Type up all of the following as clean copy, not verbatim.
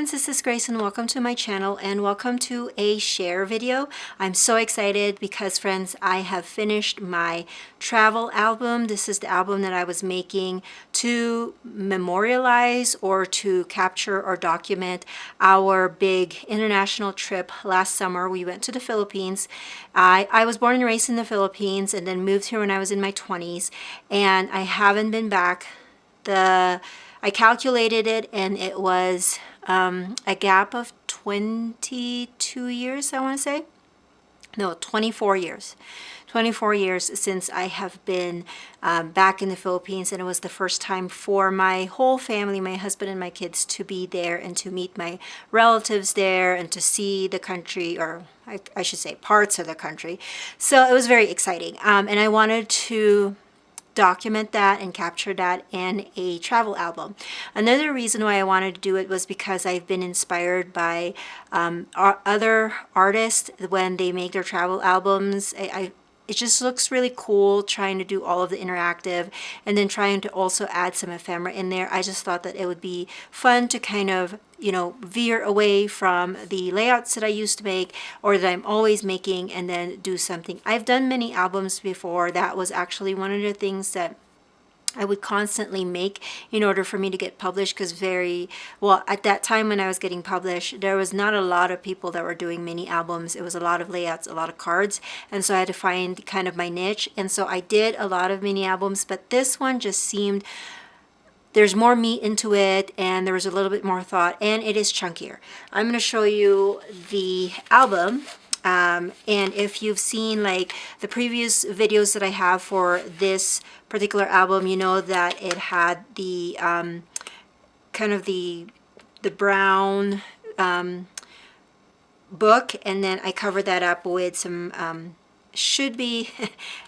friends, this is Grace and welcome to my channel and welcome to a share video. I'm so excited because friends, I have finished my travel album. This is the album that I was making to memorialize or to capture or document our big international trip last summer. We went to the Philippines. I was born and raised in the Philippines and then moved here when I was in my 20s, and I haven't been back. I calculated it and it was a gap of 22 years, I want to say. No, 24 years. 24 years since I have been back in the Philippines, and it was the first time for my whole family, my husband and my kids, to be there and to meet my relatives there and to see the country, or I should say parts of the country. So it was very exciting, and I wanted to document that and capture that in a travel album. Another reason why I wanted to do it was because I've been inspired by other artists when they make their travel albums. It just looks really cool trying to do all of the interactive and then trying to also add some ephemera in there. I just thought that it would be fun to kind of, you know, veer away from the layouts that I used to make or that I'm always making and then do something. I've done many albums before. That was actually one of the things that I would constantly make in order for me to get published, because at that time when I was getting published, there was not a lot of people that were doing mini albums. It was a lot of layouts, a lot of cards, and so I had to find kind of my niche. And so I did a lot of mini albums, but this one just seemed there's more meat into it and there was a little bit more thought, and it is chunkier. I'm going to show you the album. And if you've seen like the previous videos that I have for this particular album, you know that it had the kind of the brown book, and then I covered that up with some should be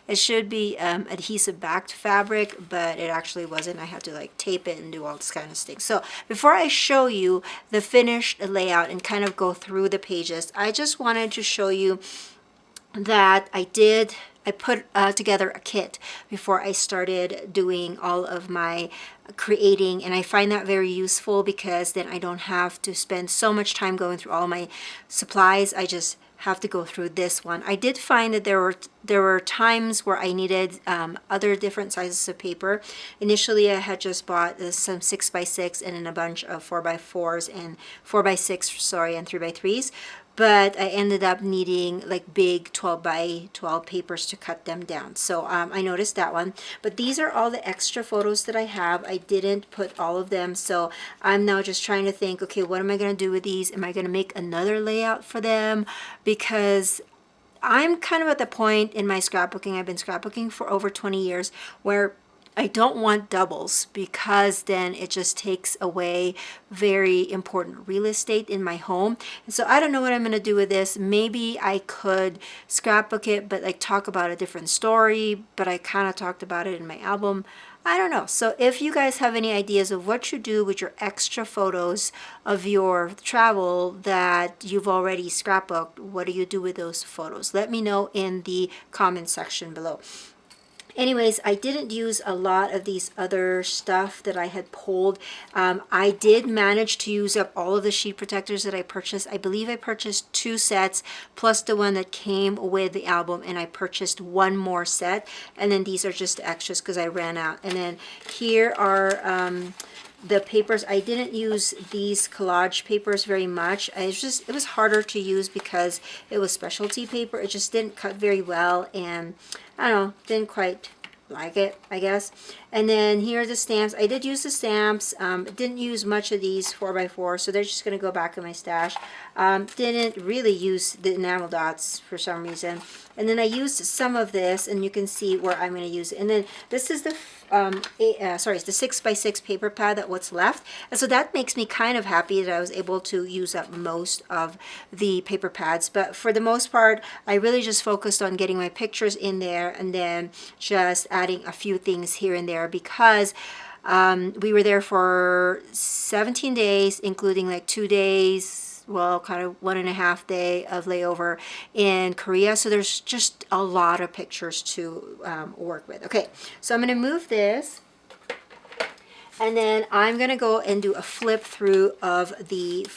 adhesive backed fabric, but it actually wasn't. I had to like tape it and do all this kind of stuff. So before I show you the finished layout and kind of go through the pages, I just wanted to show you that I put together a kit before I started doing all of my creating, and I find that very useful because then I don't have to spend so much time going through all my supplies. I just have to go through this one. I did find that there were times where I needed other different sizes of paper. Initially, I had just bought some 6x6 and then a bunch of 4x4s and 4x6, sorry, and 3x3s. But I ended up needing like big 12x12 papers to cut them down. So I noticed that one. But these are all the extra photos that I have. I didn't put all of them. So I'm now just trying to think, okay, what am I going to do with these? Am I going to make another layout for them? Because I'm kind of at the point in my scrapbooking, I've been scrapbooking for over 20 years, where I don't want doubles, because then it just takes away very important real estate in my home. And so I don't know what I'm going to do with this. Maybe I could scrapbook it, but like talk about a different story, but I kind of talked about it in my album. I don't know. So if you guys have any ideas of what you do with your extra photos of your travel that you've already scrapbooked, what do you do with those photos? Let me know in the comment section below. Anyways, I didn't use a lot of these other stuff that I had pulled. I did manage to use up all of the sheet protectors that I purchased. I believe I purchased 2 sets plus the one that came with the album, and I purchased one more set. And then these are just extras because I ran out. And then here are the papers. I didn't use these collage papers very much. It was harder to use because it was specialty paper. It just didn't cut very well, and I don't know, didn't quite like it, I guess. And then here are the stamps. I did use the stamps. Didn't use much of these 4x4, so they're just going to go back in my stash. Didn't really use the enamel dots for some reason. And then I used some of this, and you can see where I'm going to use it. And then this is the it's the 6x6 paper pad that what's left, and so that makes me kind of happy that I was able to use up most of the paper pads. But for the most part, I really just focused on getting my pictures in there and then just adding a few things here and there, because we were there for 17 days, including like 2 days, well, kind of 1.5 day of layover in Korea. So there's just a lot of pictures to work with. Okay, so I'm going to move this And then I'm gonna go and do a flip through of the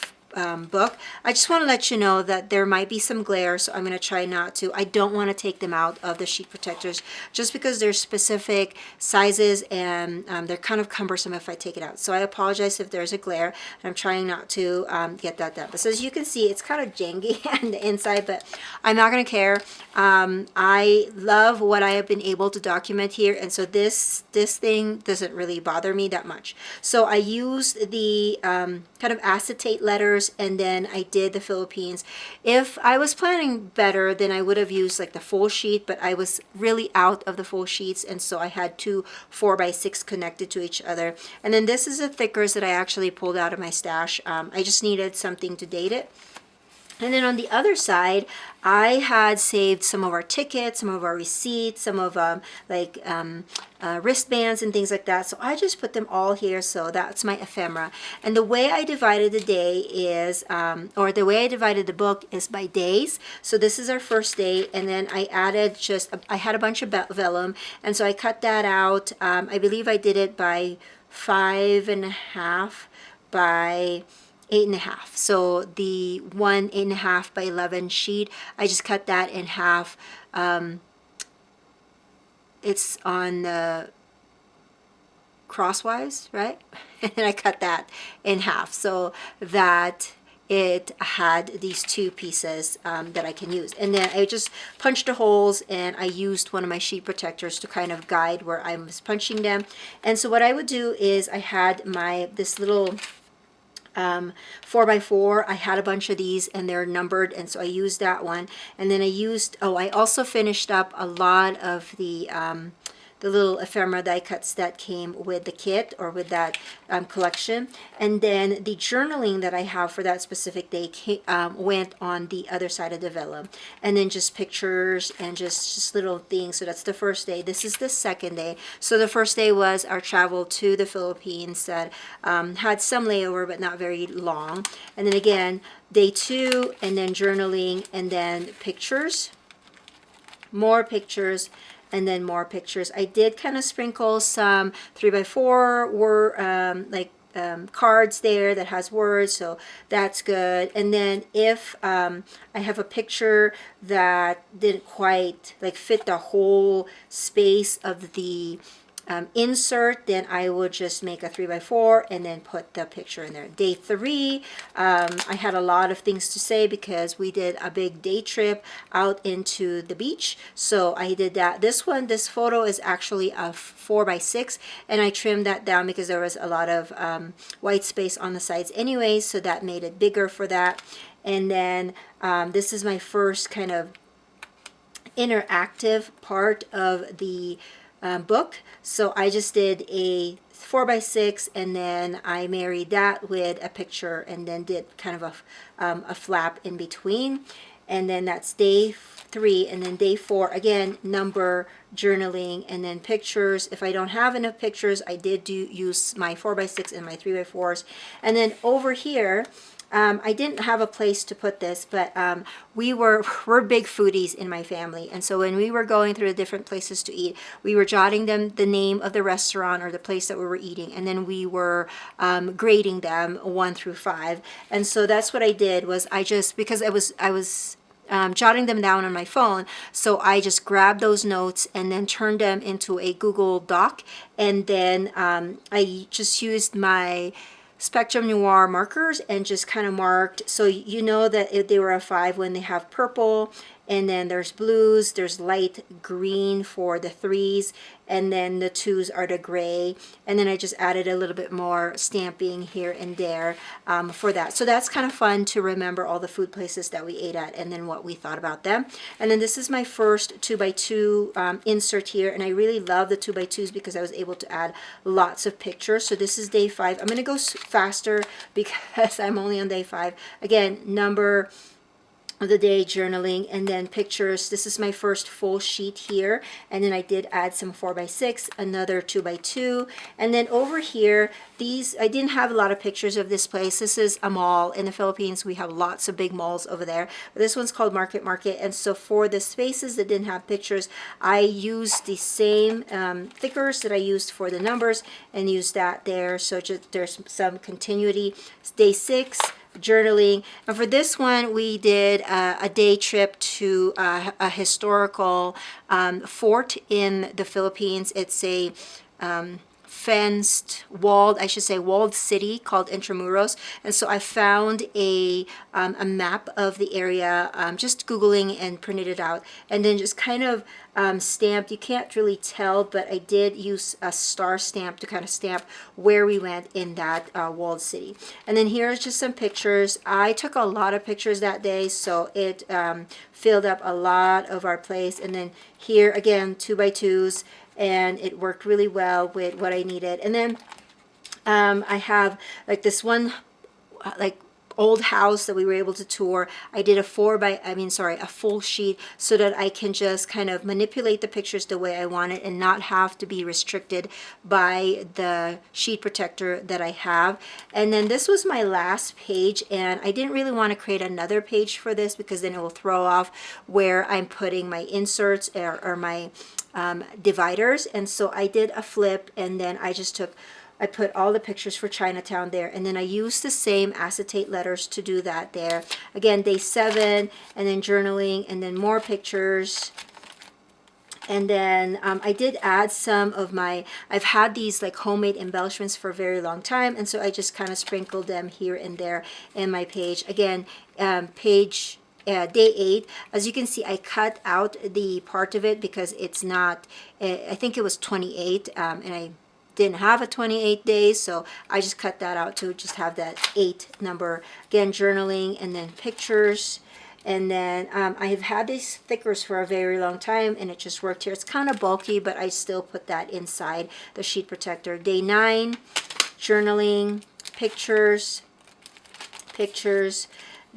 book. I just want to let you know that there might be some glare, so I'm going to try not to. I don't want to take them out of the sheet protectors just because they're specific sizes, and they're kind of cumbersome if I take it out. So I apologize if there's a glare, and I'm trying not to get that done. But so as you can see, it's kind of jangy on the inside, but I'm not going to care. I love what I have been able to document here, and so this thing doesn't really bother me that much. So I used the kind of acetate letters, and then I did the Philippines. If I was planning better, then I would have used like the full sheet, but I was really out of the full sheets, and so I had two 4x6 connected to each other. And then this is the thickers that I actually pulled out of my stash. I just needed something to date it. And then on the other side, I had saved some of our tickets, some of our receipts, some of wristbands and things like that. So I just put them all here. So that's my ephemera. And the way I divided the day is, or the way I divided the book is by days. So this is our first day. And then I added I had a bunch of vellum. And so I cut that out. I believe I did it by 5.5 by 8.5. So the 8.5 by 11 sheet, I just cut that in half. It's on the crosswise, right? And I cut that in half so that it had these two pieces that I can use. And then I just punched the holes, and I used one of my sheet protectors to kind of guide where I was punching them. And so what I would do is I had this little 4x4. I had a bunch of these, and they're numbered, and so I used that one. And then I also finished up a lot of the little ephemera die cuts that came with the kit or with that collection. And then the journaling that I have for that specific day went on the other side of the vellum. And then just pictures and just little things. So that's the first day. This is the second day. So the first day was our travel to the Philippines that had some layover but not very long. And then again, day 2, and then journaling, and then pictures, more pictures, and then more pictures. I did kind of sprinkle some 3x4 cards there that has words, so that's good. And then if I have a picture that didn't quite fit the whole space of the insert, then I would just make a 3x4 and then put the picture in there. Day 3, I had a lot of things to say because we did a big day trip out into the beach. So I did that. This photo is actually a 4x6, and I trimmed that down because there was a lot of white space on the sides anyway, so that made it bigger for that. And then this is my first kind of interactive part of the book. So I just did a 4x6, and then I married that with a picture, and then did kind of a flap in between. And then that's day 3. And then day 4, again, number, journaling, and then pictures. If I don't have enough pictures, I did use my 4x6 and my 3x4s. And then over here, I didn't have a place to put this, but we're big foodies in my family, and so when we were going through the different places to eat, we were jotting them the name of the restaurant or the place that we were eating, and then we were grading them 1 through 5. And so that's what I did. Was because I was jotting them down on my phone, so I just grabbed those notes and then turned them into a Google Doc, and then I just used my Spectrum Noir markers and just kind of marked, so you know that if they were a 5 when they have purple, and then there's blues, there's light green for the 3s, and then the 2s are the gray. And then I just added a little bit more stamping here and there for that. So that's kind of fun to remember all the food places that we ate at and then what we thought about them. And then this is my first 2x2 insert here, and I really love the 2x2s because I was able to add lots of pictures. So this is day 5. I'm going to go faster because I'm only on day 5. Again, number, of the day, journaling, and then pictures. This is my first full sheet here, and then I did add some 4x6, another 2x2, and then over here, these, I didn't have a lot of pictures of this place. This is a mall in the Philippines. We have lots of big malls over there. This one's called Market Market, and so for the spaces that didn't have pictures, I used the same thickers that I used for the numbers and used that there, so just there's some continuity. Day 6, journaling. And for this one, we did a day trip to a historical fort in the Philippines. It's a fenced, walled, I should say, walled city called Intramuros. And so I found a map of the area, just Googling, and printed it out. And then just kind of stamped. You can't really tell, but I did use a star stamp to kind of stamp where we went in that walled city. And then here's just some pictures. I took a lot of pictures that day, so it filled up a lot of our place. And then here again, 2x2s, and it worked really well with what I needed. And then I have like this one like old house that we were able to tour. I did a a full sheet, so that I can just kind of manipulate the pictures the way I want it and not have to be restricted by the sheet protector that I have. And then this was my last page, and I didn't really want to create another page for this because then it will throw off where I'm putting my inserts or my dividers. And so I did a flip, and then I put all the pictures for Chinatown there, and then I used the same acetate letters to do that there. Again, day 7, and then journaling, and then more pictures. And then I did add some of I've had these like homemade embellishments for a very long time, and so I just kind of sprinkled them here and there in my page. Again, day 8, as you can see, I cut out the part of it because it's not, I think it was 28, and I didn't have a 28 days, so I just cut that out to just have that 8 number. Again, journaling, and then pictures. And then I have had these thickers for a very long time, and it just worked here. It's kind of bulky, but I still put that inside the sheet protector. Day 9, journaling, pictures.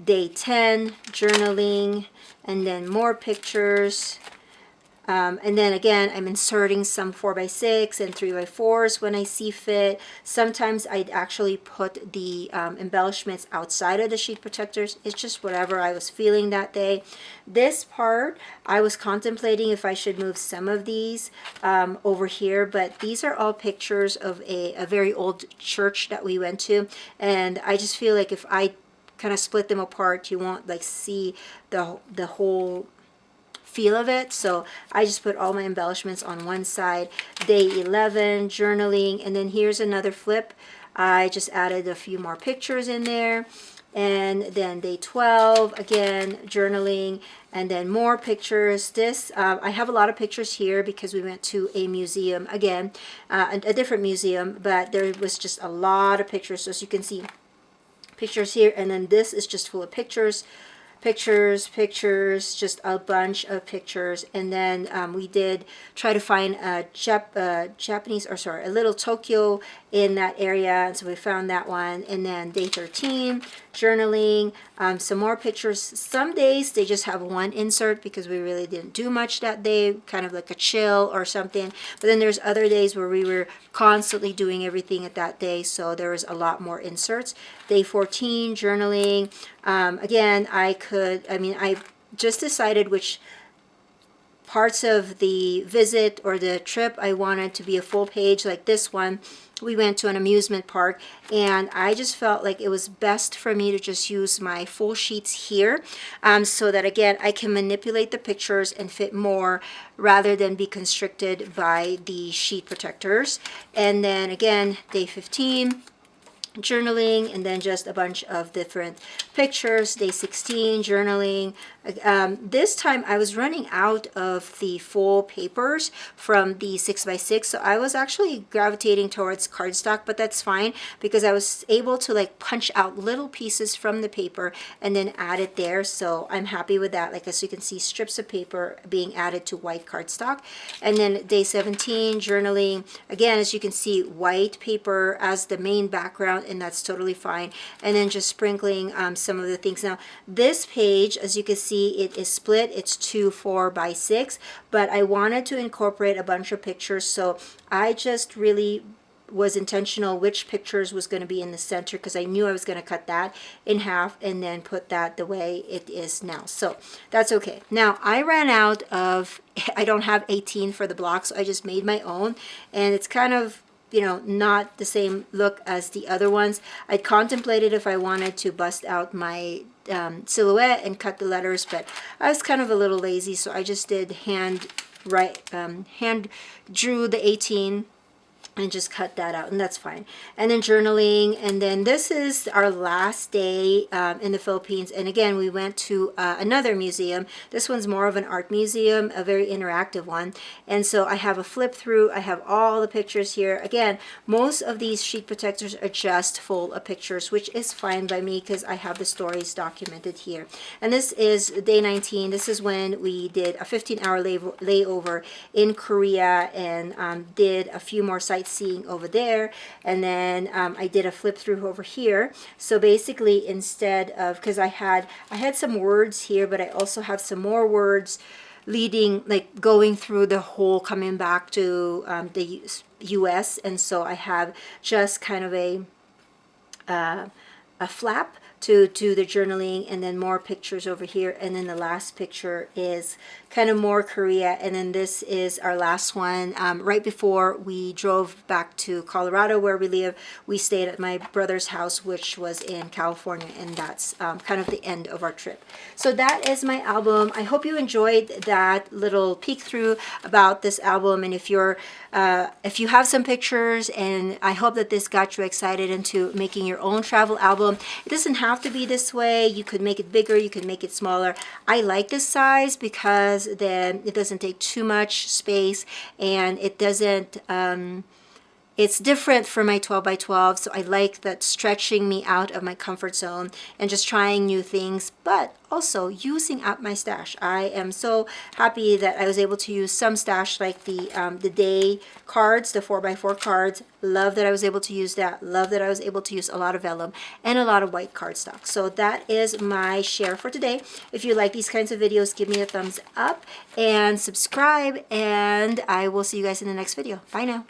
Day 10, journaling, and then more pictures. And then again, I'm inserting some 4x6 and 3x4s when I see fit. Sometimes I'd actually put the embellishments outside of the sheet protectors. It's just whatever I was feeling that day. This part, I was contemplating if I should move some of these over here, but these are all pictures of a very old church that we went to. And I just feel like if I kind of split them apart, you won't like see the whole feel of it. So I just put all my embellishments on one side. Day 11, journaling, and then here's another flip. I just added a few more pictures in there. And then day 12, again, journaling, and then more pictures. This, I have a lot of pictures here because we went to a museum, again, a different museum, but there was just a lot of pictures. So as you can see, pictures here, and then this is just full of pictures, just a bunch of pictures. And then we did try to find a a little Tokyo in that area, and so we found that one. And then day 13, journaling, some more pictures. Some days they just have one insert because we really didn't do much that day, kind of like a chill or something. But then there's other days where we were constantly doing everything at that day, so there was a lot more inserts. Day 14, journaling. Again, I just decided which parts of the visit or the trip I wanted to be a full page. Like this one, we went to an amusement park, and I just felt like it was best for me to just use my full sheets here, so that again I can manipulate the pictures and fit more rather than be constricted by the sheet protectors. And then again, day 15, journaling, and then just a bunch of different pictures. Day 16, journaling. This time I was running out of the full papers from the 6x6, so I was actually gravitating towards cardstock, but that's fine because I was able to like punch out little pieces from the paper and then add it there, so I'm happy with that. Like, as you can see, strips of paper being added to white cardstock. And then day 17, journaling. Again, as you can see, white paper as the main background, background, and that's totally fine. And then just sprinkling some of the things. Now this page, as you can see, it is split. It's 2 4x6, but I wanted to incorporate a bunch of pictures, so I just really was intentional which pictures was going to be in the center, because I knew I was going to cut that in half and then put that the way it is now. So that's okay. Now I ran out of, I don't have 18 for the block, so I just made my own, and it's kind of, you know, not the same look as the other ones. I contemplated if I wanted to bust out my silhouette and cut the letters, but I was kind of a little lazy, so I just did hand drew the 18 and just cut that out, and that's fine. And then journaling, and then this is our last day in the Philippines. And again, we went to another museum. This one's more of an art museum, a very interactive one. And so I have a flip through. I have all the pictures here. Again, most of these sheet protectors are just full of pictures, which is fine by me because I have the stories documented here. And this is day 19. This is when we did a 15-hour layover in Korea, and did a few more sightseeing over there, and then I did a flip through over here. So basically, instead of, because I had some words here, but I also have some more words leading, like going through the whole, coming back to the US, and so I have just kind of a flap to the journaling, and then more pictures over here, and then the last picture is kind of more Korea, and then this is our last one. Right before we drove back to Colorado where we live, we stayed at my brother's house, which was in California, and that's kind of the end of our trip. So that is my album. I hope you enjoyed that little peek through about this album, and if you have some pictures, and I hope that this got you excited into making your own travel album. It doesn't have to be this way. You could make it bigger, you could make it smaller. I like this size because then it doesn't take too much space, and it doesn't it's different for my 12 by 12, so I like that stretching me out of my comfort zone and just trying new things, but also using up my stash. I am so happy that I was able to use some stash, like the day cards, the 4x4 cards. Love that I was able to use that. Love that I was able to use a lot of vellum and a lot of white cardstock. So that is my share for today. If you like these kinds of videos, give me a thumbs up and subscribe, and I will see you guys in the next video. Bye now.